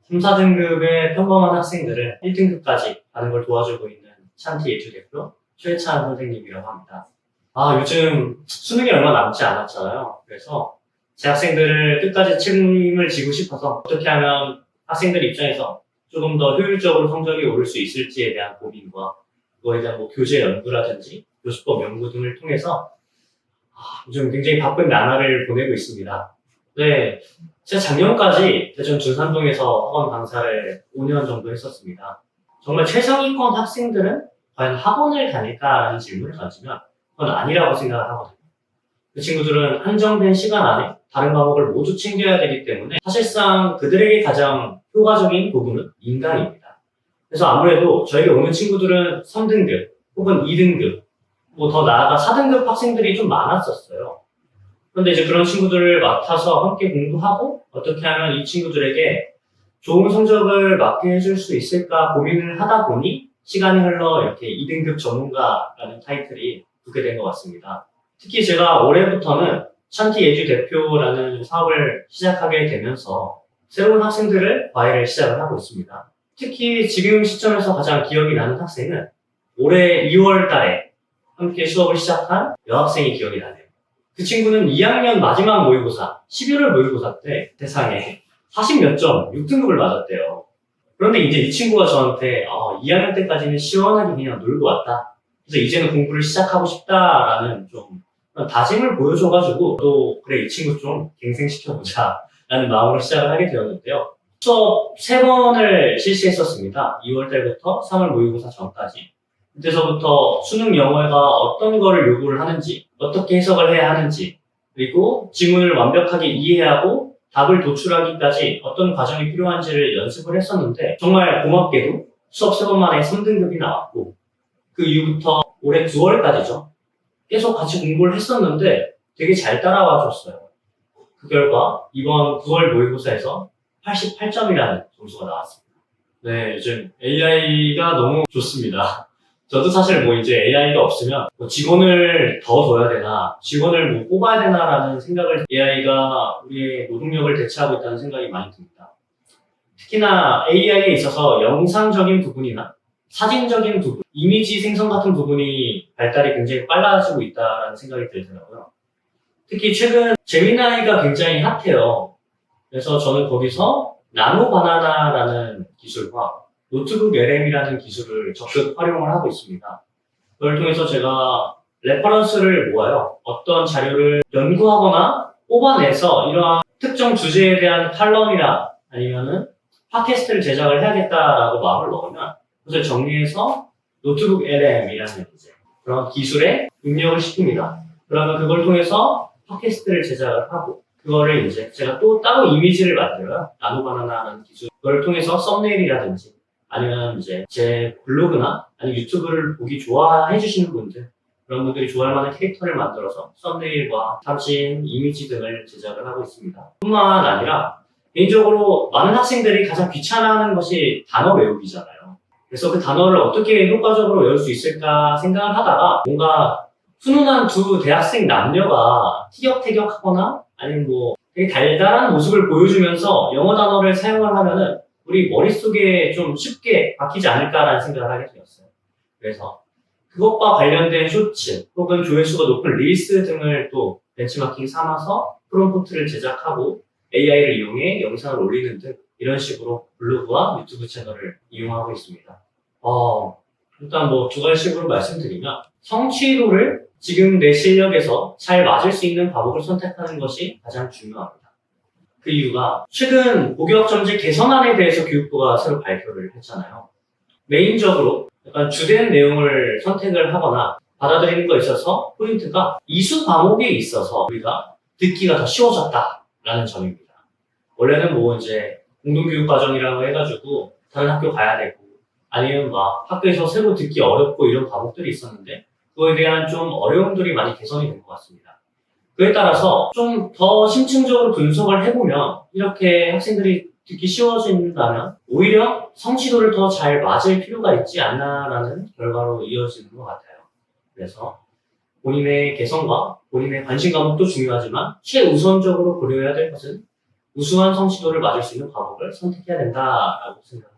3, 4등급의 평범한 학생들을 1등급까지 가는 걸 도와주고 있는 샨티 예주 대표 최찬 선생님이라고 합니다. 요즘 수능이 얼마 남지 않았잖아요. 그래서 제 학생들을 끝까지 책임을 지고 싶어서 어떻게 하면 학생들 입장에서 조금 더 효율적으로 성적이 오를 수 있을지에 대한 고민과 그거에 대한 교재 연구라든지 교수법 연구 등을 통해서 요즘 굉장히 바쁜 나날을 보내고 있습니다. 네, 제가 작년까지 대전 준산동에서 학원 강사를 5년 정도 했었습니다. 정말 최상위권 학생들은 과연 학원을 다닐까라는 질문을 던지면 그건 아니라고 생각을 하거든요. 그 친구들은 한정된 시간 안에 다른 과목을 모두 챙겨야 되기 때문에 사실상 그들에게 가장 효과적인 부분은 인강입니다. 그래서 아무래도 저에게 오는 친구들은 3등급 혹은 2등급 더 나아가 4등급 학생들이 좀 많았었어요. 그런데 이제 그런 친구들을 맡아서 함께 공부하고 어떻게 하면 이 친구들에게 좋은 성적을 맡게 해줄 수 있을까 고민을 하다 보니 시간이 흘러 이렇게 2등급 전문가라는 타이틀이 붙게 된 것 같습니다. 특히 제가 올해부터는 샨티 예주 대표라는 사업을 시작하게 되면서 새로운 학생들을 과외를 시작을 하고 있습니다. 특히 지금 시점에서 가장 기억이 나는 학생은 올해 2월 달에 함께 수업을 시작한 여학생이 기억이 나네요. 그 친구는 2학년 마지막 모의고사, 11월 모의고사 때 세상에 40몇 점, 6등급을 맞았대요. 그런데 이제 이 친구가 저한테 2학년 때까지는 시원하게 그냥 놀고 왔다. 그래서 이제는 공부를 시작하고 싶다라는 좀 다짐을 보여줘가지고 또 그래 이 친구 좀 갱생시켜보자 라는 마음으로 시작을 하게 되었는데요. 수업 3번을 실시했었습니다. 2월 달부터 3월 모의고사 전까지. 그때서부터 수능 영어가 어떤 거를 요구를 하는지, 어떻게 해석을 해야 하는지, 그리고 지문을 완벽하게 이해하고 답을 도출하기까지 어떤 과정이 필요한지를 연습을 했었는데 정말 고맙게도 수업 3번 만에 3등급이 나왔고 그 이후부터 올해 9월까지죠. 계속 같이 공부를 했었는데 되게 잘 따라와 줬어요. 그 결과 이번 9월 모의고사에서 88점이라는 점수가 나왔습니다. 네, 요즘 AI가 너무 좋습니다. 저도 사실 이제 AI가 없으면 직원을 더 둬야 되나, 직원을 뽑아야 되나라는 생각을 AI가 우리의 노동력을 대체하고 있다는 생각이 많이 듭니다. 특히나 AI에 있어서 영상적인 부분이나 사진적인 부분, 이미지 생성 같은 부분이 발달이 굉장히 빨라지고 있다는 생각이 들더라고요. 특히 최근 제미나이가 굉장히 핫해요. 그래서 저는 거기서 나노 바나나라는 기술과 노트북 LM이라는 기술을 적극 활용을 하고 있습니다. 그걸 통해서 제가 레퍼런스를 모아요. 어떤 자료를 연구하거나 뽑아내서 이러한 특정 주제에 대한 칼럼이나 아니면은 팟캐스트를 제작을 해야겠다라고 마음을 먹으면 그것을 정리해서 노트북 LM이라는 그런 기술에 입력을 시킵니다. 그러면 그걸 통해서 팟캐스트를 제작을 하고 그거를 제가 또 따로 이미지를 만들어요. 나노바나나라는 기술. 그걸 통해서 썸네일이라든지 아니면 제 블로그나 아니면 유튜브를 보기 좋아해 주시는 분들 그런 분들이 좋아할 만한 캐릭터를 만들어서 썸네일과 사진, 이미지 등을 제작을 하고 있습니다. 뿐만 아니라 개인적으로 많은 학생들이 가장 귀찮아하는 것이 단어 외우기잖아요. 그래서 그 단어를 어떻게 효과적으로 외울 수 있을까 생각을 하다가 뭔가 훈훈한 두 대학생 남녀가 티격태격하거나 아니면 되게 달달한 모습을 보여주면서 영어 단어를 사용을 하면은 우리 머릿속에 좀 쉽게 박히지 않을까라는 생각을 하게 되었어요. 그래서 그것과 관련된 쇼츠 혹은 조회수가 높은 릴스 등을 또 벤치마킹 삼아서 프롬프트를 제작하고 AI를 이용해 영상을 올리는 등 이런 식으로 블로그와 유튜브 채널을 이용하고 있습니다. 일단 2가지식으로 말씀드리면 성취도를 지금 내 실력에서 잘 맞을 수 있는 과목을 선택하는 것이 가장 중요합니다. 그 이유가 최근 고교학점제 개선안에 대해서 교육부가 새로 발표를 했잖아요. 메인적으로 약간 주된 내용을 선택을 하거나 받아들이는 거에 있어서 포인트가 이수 과목에 있어서 우리가 듣기가 더 쉬워졌다라는 점입니다. 원래는 공동교육과정이라고 해가지고 다른 학교 가야 되고 아니면 학교에서 새로 듣기 어렵고 이런 과목들이 있었는데 그거에 대한 좀 어려움들이 많이 개선이 된 것 같습니다. 그에 따라서 좀 더 심층적으로 분석을 해보면 이렇게 학생들이 듣기 쉬워진다면 오히려 성취도를 더 잘 맞을 필요가 있지 않나라는 결과로 이어지는 것 같아요. 그래서 본인의 개성과 본인의 관심 과목도 중요하지만 최우선적으로 고려해야 될 것은 우수한 성취도를 맞을 수 있는 과목을 선택해야 된다라고 생각합니다.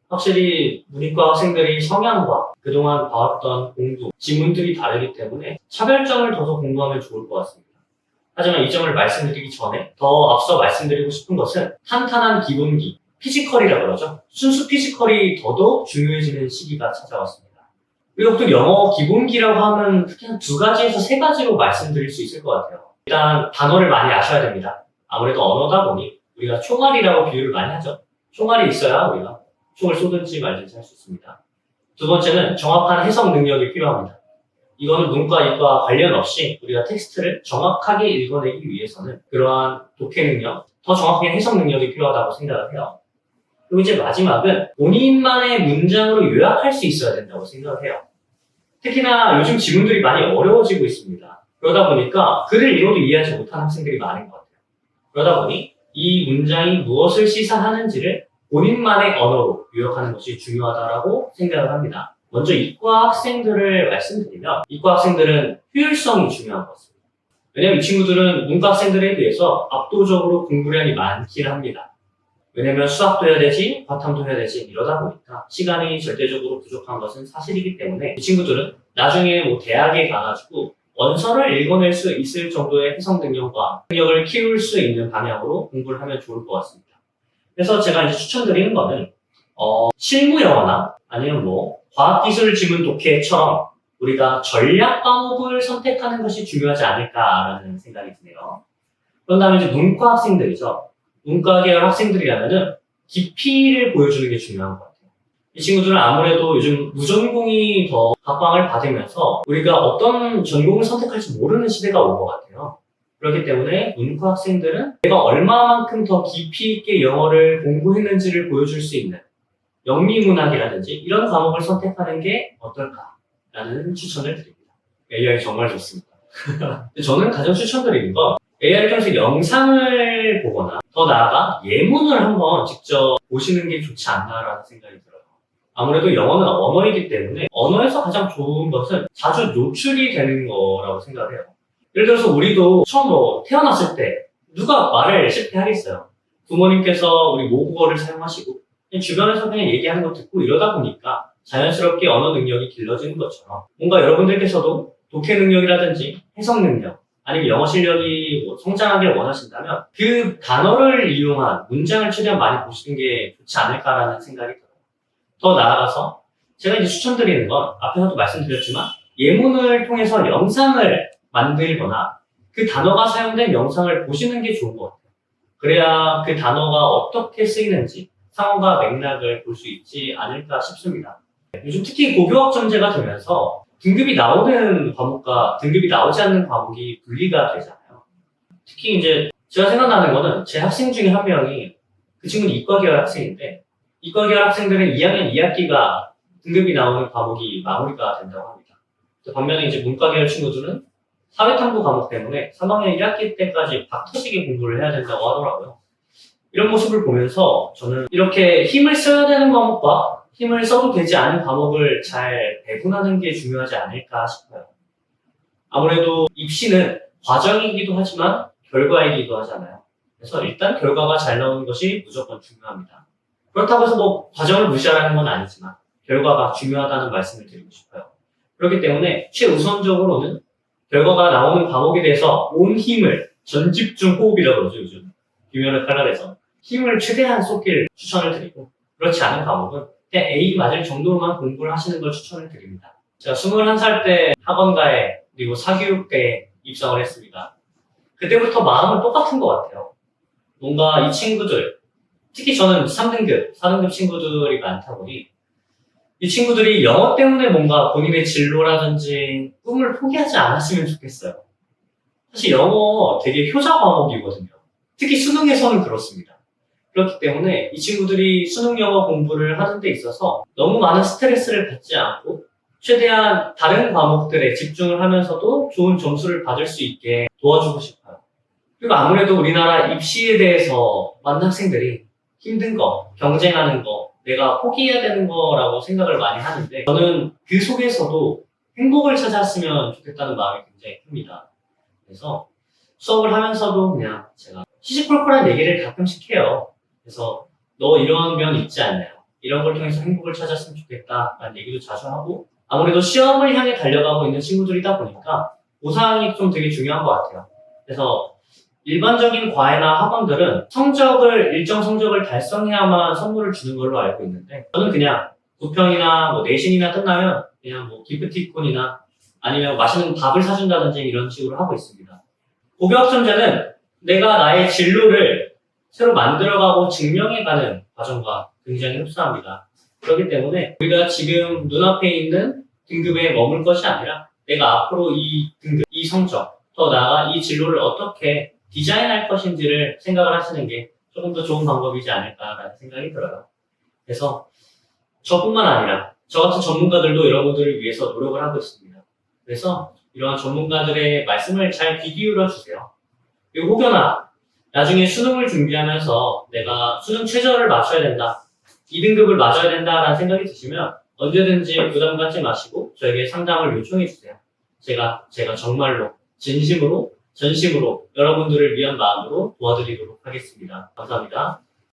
확실히 문이과 학생들이 성향과 그동안 봐왔던 공부, 지문들이 다르기 때문에 차별점을 둬서 공부하면 좋을 것 같습니다. 하지만 이 점을 말씀드리기 전에 더 앞서 말씀드리고 싶은 것은 탄탄한 기본기, 피지컬이라고 그러죠. 순수 피지컬이 더더욱 중요해지는 시기가 찾아왔습니다. 그리고 또 영어 기본기라고 하면 특히 한 2가지에서 3가지로 말씀드릴 수 있을 것 같아요. 일단 단어를 많이 아셔야 됩니다. 아무래도 언어다 보니 우리가 총알이라고 비유를 많이 하죠. 총알이 있어야 우리가 총을 쏘든지 말든지 할 수 있습니다. 2번째는 정확한 해석 능력이 필요합니다. 이거는 문과, 이과 관련 없이 우리가 텍스트를 정확하게 읽어내기 위해서는 그러한 독해 능력, 더 정확하게 해석 능력이 필요하다고 생각을 해요. 그리고 이제 마지막은 본인만의 문장으로 요약할 수 있어야 된다고 생각을 해요. 특히나 요즘 지문들이 많이 어려워지고 있습니다. 그러다 보니까 글을 읽어도 이해하지 못하는 학생들이 많은 것 같아요. 그러다 보니 이 문장이 무엇을 시사하는지를 본인만의 언어로 요약하는 것이 중요하다고 생각을 합니다. 먼저 이과 학생들을 말씀드리면 이과 학생들은 효율성이 중요한 것 같습니다. 왜냐하면 이 친구들은 문과 학생들에 비해서 압도적으로 공부량이 많긴 합니다. 왜냐면 수학도 해야 되지, 과탐도 해야 되지 이러다 보니까 시간이 절대적으로 부족한 것은 사실이기 때문에 이 친구들은 나중에 뭐 대학에 가가지고 원서를 읽어낼 수 있을 정도의 해석 능력과 능력을 키울 수 있는 방향으로 공부를 하면 좋을 것 같습니다. 그래서 제가 이제 추천드리는 거는 실무 영어나 아니면 뭐 과학기술 지문 독해처럼 우리가 전략 과목을 선택하는 것이 중요하지 않을까라는 생각이 드네요. 그런 다음에 이제 문과 학생들이죠. 문과 계열 학생들이라면은 깊이를 보여주는 게 중요한 것 같아요. 이 친구들은 아무래도 요즘 무전공이 더 각광을 받으면서 우리가 어떤 전공을 선택할지 모르는 시대가 온 것 같아요. 그렇기 때문에 문과 학생들은 내가 얼마만큼 더 깊이 있게 영어를 공부했는지를 보여줄 수 있는 영미문학이라든지 이런 과목을 선택하는 게 어떨까라는 추천을 드립니다. AI 정말 좋습니다. 저는 가장 추천드리는 건 AI를 통해서 영상을 보거나 더 나아가 예문을 한번 직접 보시는 게 좋지 않나라는 생각이 들어요. 아무래도 영어는 언어이기 때문에 언어에서 가장 좋은 것은 자주 노출이 되는 거라고 생각을 해요. 예를 들어서 우리도 처음으로 태어났을 때 누가 말을 쉽게 하겠어요. 부모님께서 우리 모국어를 사용하시고 그냥 주변에서 그냥 얘기하는 거 듣고 이러다 보니까 자연스럽게 언어 능력이 길러지는 것처럼 뭔가 여러분들께서도 독해 능력이라든지 해석 능력 아니면 영어 실력이 뭐 성장하길 원하신다면 그 단어를 이용한 문장을 최대한 많이 보시는 게 좋지 않을까라는 생각이 들어요. 더 나아가서 제가 이제 추천드리는 건 앞에서도 말씀드렸지만 예문을 통해서 영상을 만들거나 그 단어가 사용된 영상을 보시는 게 좋은 것 같아요. 그래야 그 단어가 어떻게 쓰이는지 상황과 맥락을 볼 수 있지 않을까 싶습니다. 요즘 특히 고교학 전제가 되면서 등급이 나오는 과목과 등급이 나오지 않는 과목이 분리가 되잖아요. 특히 이제 제가 생각나는 거는 제 학생 중에 한 명이 그 친구는 이과 계열 학생인데 이과 계열 학생들은 2학년 2학기가 등급이 나오는 과목이 마무리가 된다고 합니다. 반면에 이제 문과 계열 친구들은 사회탐구 과목 때문에 3학년 1학기 때까지 박터지게 공부를 해야 된다고 하더라고요. 이런 모습을 보면서 저는 이렇게 힘을 써야 되는 과목과 힘을 써도 되지 않은 과목을 잘 배분하는 게 중요하지 않을까 싶어요. 아무래도 입시는 과정이기도 하지만 결과이기도 하잖아요. 그래서 일단 결과가 잘 나오는 것이 무조건 중요합니다. 그렇다고 해서 뭐 과정을 무시하라는 건 아니지만 결과가 중요하다는 말씀을 드리고 싶어요. 그렇기 때문에 최우선적으로는 결과가 나오는 과목에 대해서 온 힘을 전집중 호흡이라고 그러죠, 요즘. 비면을 칼날에서. 힘을 최대한 쏟길 추천을 드리고 그렇지 않은 과목은 그냥 A 맞을 정도로만 공부를 하시는 걸 추천을 드립니다. 제가 21살 때 학원가에 그리고 사교육대에 입성을 했습니다. 그때부터 마음은 똑같은 것 같아요. 뭔가 이 친구들, 특히 저는 3등급, 4등급 친구들이 많다 보니 이 친구들이 영어 때문에 뭔가 본인의 진로라든지 꿈을 포기하지 않았으면 좋겠어요. 사실 영어 되게 효자 과목이거든요. 특히 수능에서는 그렇습니다. 그렇기 때문에 이 친구들이 수능 영어 공부를 하는 데 있어서 너무 많은 스트레스를 받지 않고 최대한 다른 과목들에 집중을 하면서도 좋은 점수를 받을 수 있게 도와주고 싶어요. 그리고 아무래도 우리나라 입시에 대해서 많은 학생들이 힘든 거, 경쟁하는 거, 내가 포기해야 되는 거라고 생각을 많이 하는데 저는 그 속에서도 행복을 찾았으면 좋겠다는 마음이 굉장히 큽니다. 그래서 수업을 하면서도 그냥 제가 시시콜콜한 얘기를 가끔씩 해요. 그래서 너 이런 면 있지 않냐. 이런 걸 통해서 행복을 찾았으면 좋겠다. 라는 얘기도 자주 하고 아무래도 시험을 향해 달려가고 있는 친구들이다 보니까 보상이 좀 되게 중요한 것 같아요. 그래서 일반적인 과외나 학원들은 일정 성적을 달성해야만 선물을 주는 걸로 알고 있는데 저는 그냥 9평이나 뭐 내신이나 끝나면 그냥 뭐 기프티콘이나 아니면 맛있는 밥을 사준다든지 이런 식으로 하고 있습니다. 고교학점제는 내가 나의 진로를 새로 만들어가고 증명해가는 과정과 굉장히 흡사합니다. 그렇기 때문에 우리가 지금 눈앞에 있는 등급에 머물 것이 아니라 내가 앞으로 이 등급, 이 성적, 더 나아가 이 진로를 어떻게 디자인할 것인지를 생각을 하시는 게 조금 더 좋은 방법이지 않을까라는 생각이 들어요. 그래서 저뿐만 아니라 저 같은 전문가들도 여러분들을 위해서 노력을 하고 있습니다. 그래서 이러한 전문가들의 말씀을 잘 귀 기울여 주세요. 그리고 혹여나 나중에 수능을 준비하면서 내가 수능 최저를 맞춰야 된다, 2등급을 맞아야 된다라는 생각이 드시면 언제든지 부담 갖지 마시고 저에게 상담을 요청해 주세요. 제가 정말로 진심으로 전심으로 여러분들을 위한 마음으로 도와드리도록 하겠습니다. 감사합니다.